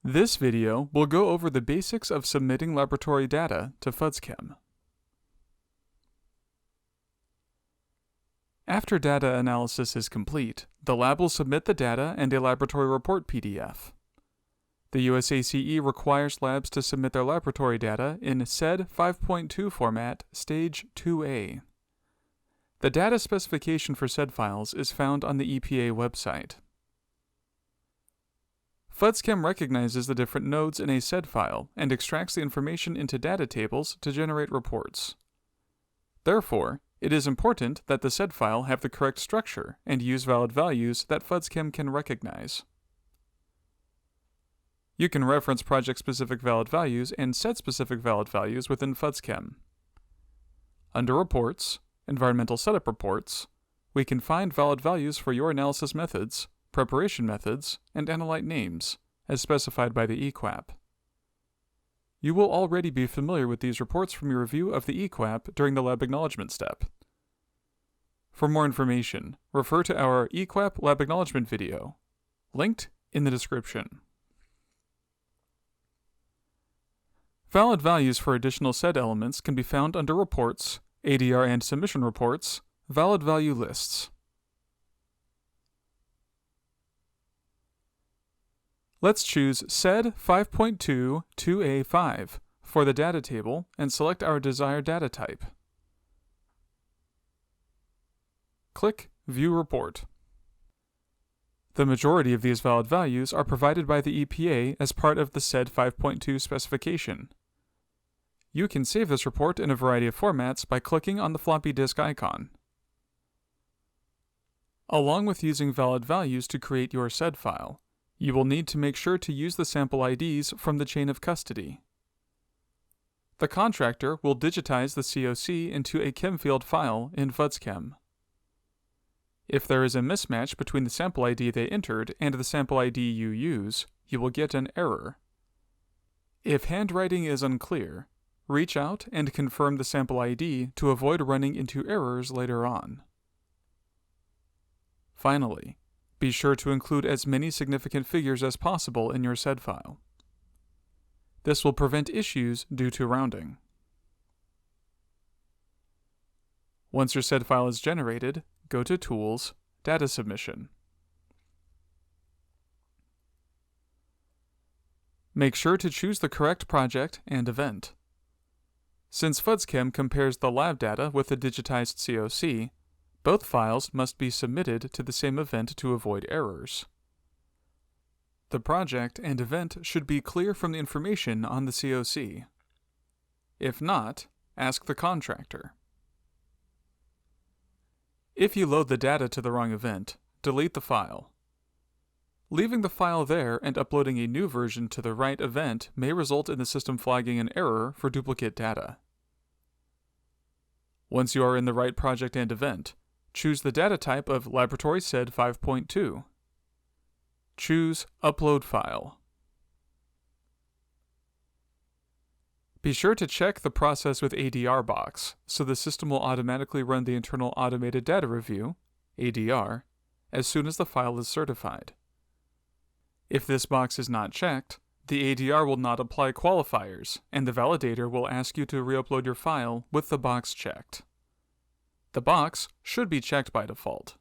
This video will go over the basics of submitting laboratory data to FUDSChem. After data analysis is complete, the lab will submit the data and a laboratory report PDF. The USACE requires labs to submit their laboratory data in SEDD 5.2 format, Stage 2A. The data specification for SEDD files is found on the EPA website. FUDSChem recognizes the different nodes in a SEDD file and extracts the information into data tables to generate reports. Therefore, it is important that the SEDD file have the correct structure and use valid values that FUDSChem can recognize. You can reference project-specific valid values and SEDD-specific valid values within FUDSChem. Under Reports, Environmental Setup Reports, we can find valid values for your analysis methods, preparation methods, and analyte names, as specified by the EQAP. You will already be familiar with these reports from your review of the EQAP during the lab acknowledgement step. For more information, refer to our EQAP lab acknowledgement video, linked in the description. Valid values for additional SEDD elements can be found under Reports, ADR and Submission Reports, Valid Value Lists. Let's choose SEDD 5.2 2A5 for the data table and select our desired data type. Click View Report. The majority of these valid values are provided by the EPA as part of the SEDD 5.2 specification. You can save this report in a variety of formats by clicking on the floppy disk icon. Along with using valid values to create your SEDD file, you will need to make sure to use the sample IDs from the chain of custody. The contractor will digitize the COC into a ChemField file in FUDSChem. If there is a mismatch between the sample ID they entered and the sample ID you use, you will get an error. If handwriting is unclear, reach out and confirm the sample ID to avoid running into errors later on. Finally, be sure to include as many significant figures as possible in your SEDD file. This will prevent issues due to rounding. Once your SEDD file is generated, go to Tools, Data Submission. Make sure to choose the correct project and event. Since FUDSChem compares the lab data with the digitized COC, both files must be submitted to the same event to avoid errors. The project and event should be clear from the information on the COC. If not, ask the contractor. If you load the data to the wrong event, delete the file. Leaving the file there and uploading a new version to the right event may result in the system flagging an error for duplicate data. Once you are in the right project and event, choose the data type of Laboratory SEDD 5.2. Choose Upload File. Be sure to check the Process with ADR box, so the system will automatically run the Internal Automated Data Review, ADR, as soon as the file is certified. If this box is not checked, the ADR will not apply qualifiers, and the validator will ask you to re-upload your file with the box checked. The box should be checked by default.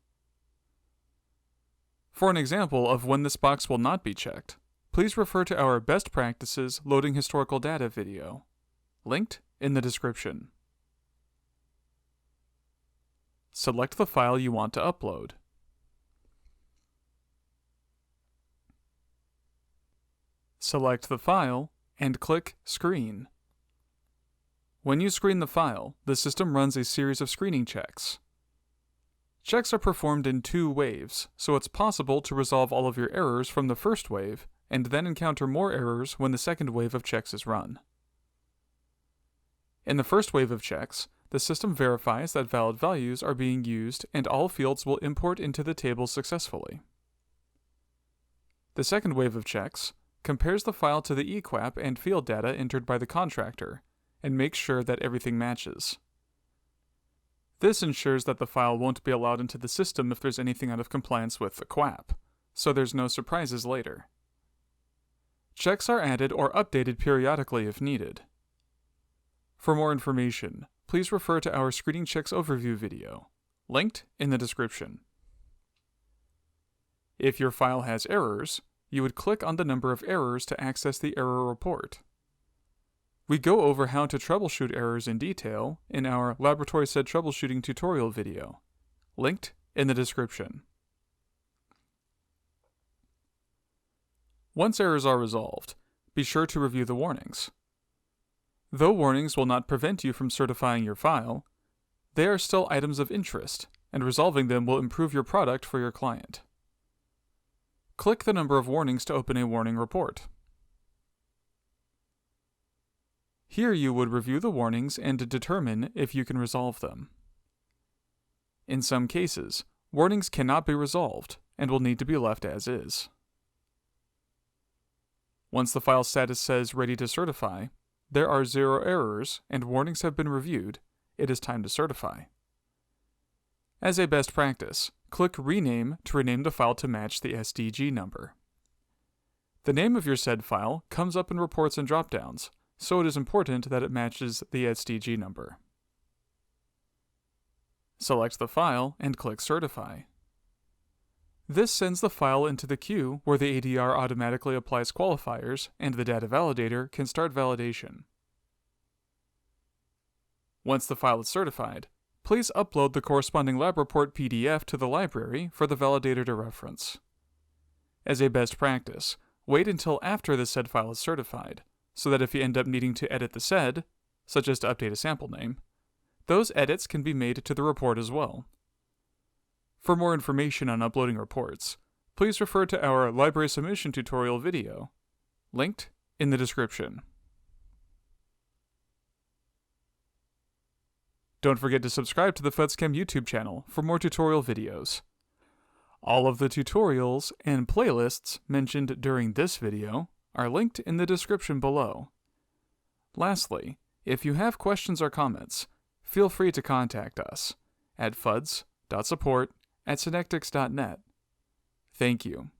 For an example of when this box will not be checked, please refer to our Best Practices Loading Historical Data video, linked in the description. Select the file you want to upload. Select the file and click Screen. When you screen the file, the system runs a series of screening checks. Checks are performed in 2 waves, so it's possible to resolve all of your errors from the first wave and then encounter more errors when the second wave of checks is run. In the first wave of checks, the system verifies that valid values are being used and all fields will import into the table successfully. The second wave of checks compares the file to the EQAP and field data entered by the contractor, and makes sure that everything matches. This ensures that the file won't be allowed into the system if there's anything out of compliance with the QAP, so there's no surprises later. Checks are added or updated periodically if needed. For more information, please refer to our Screening Checks Overview video, linked in the description. If your file has errors, you would click on the number of errors to access the error report. We go over how to troubleshoot errors in detail in our Laboratory SEDD Troubleshooting tutorial video, linked in the description. Once errors are resolved, be sure to review the warnings. Though warnings will not prevent you from certifying your file, they are still items of interest, and resolving them will improve your product for your client. Click the number of warnings to open a warning report. Here you would review the warnings and determine if you can resolve them. In some cases, warnings cannot be resolved and will need to be left as is. Once the file status says ready to certify, there are 0 errors and warnings have been reviewed, it is time to certify. As a best practice, click Rename to rename the file to match the SDG number. The name of your SEDD file comes up in reports and dropdowns, so it is important that it matches the SDG number. Select the file and click Certify. This sends the file into the queue where the ADR automatically applies qualifiers and the data validator can start validation. Once the file is certified, please upload the corresponding lab report PDF to the library for the validator to reference. As a best practice, wait until after the SEDD file is certified, so that if you end up needing to edit the SEDD, such as to update a sample name, those edits can be made to the report as well. For more information on uploading reports, please refer to our library submission tutorial video, linked in the description. Don't forget to subscribe to the FUDSChem YouTube channel for more tutorial videos. All of the tutorials and playlists mentioned during this video are linked in the description below. Lastly, if you have questions or comments, feel free to contact us at fuds.support@synectics.net. Thank you.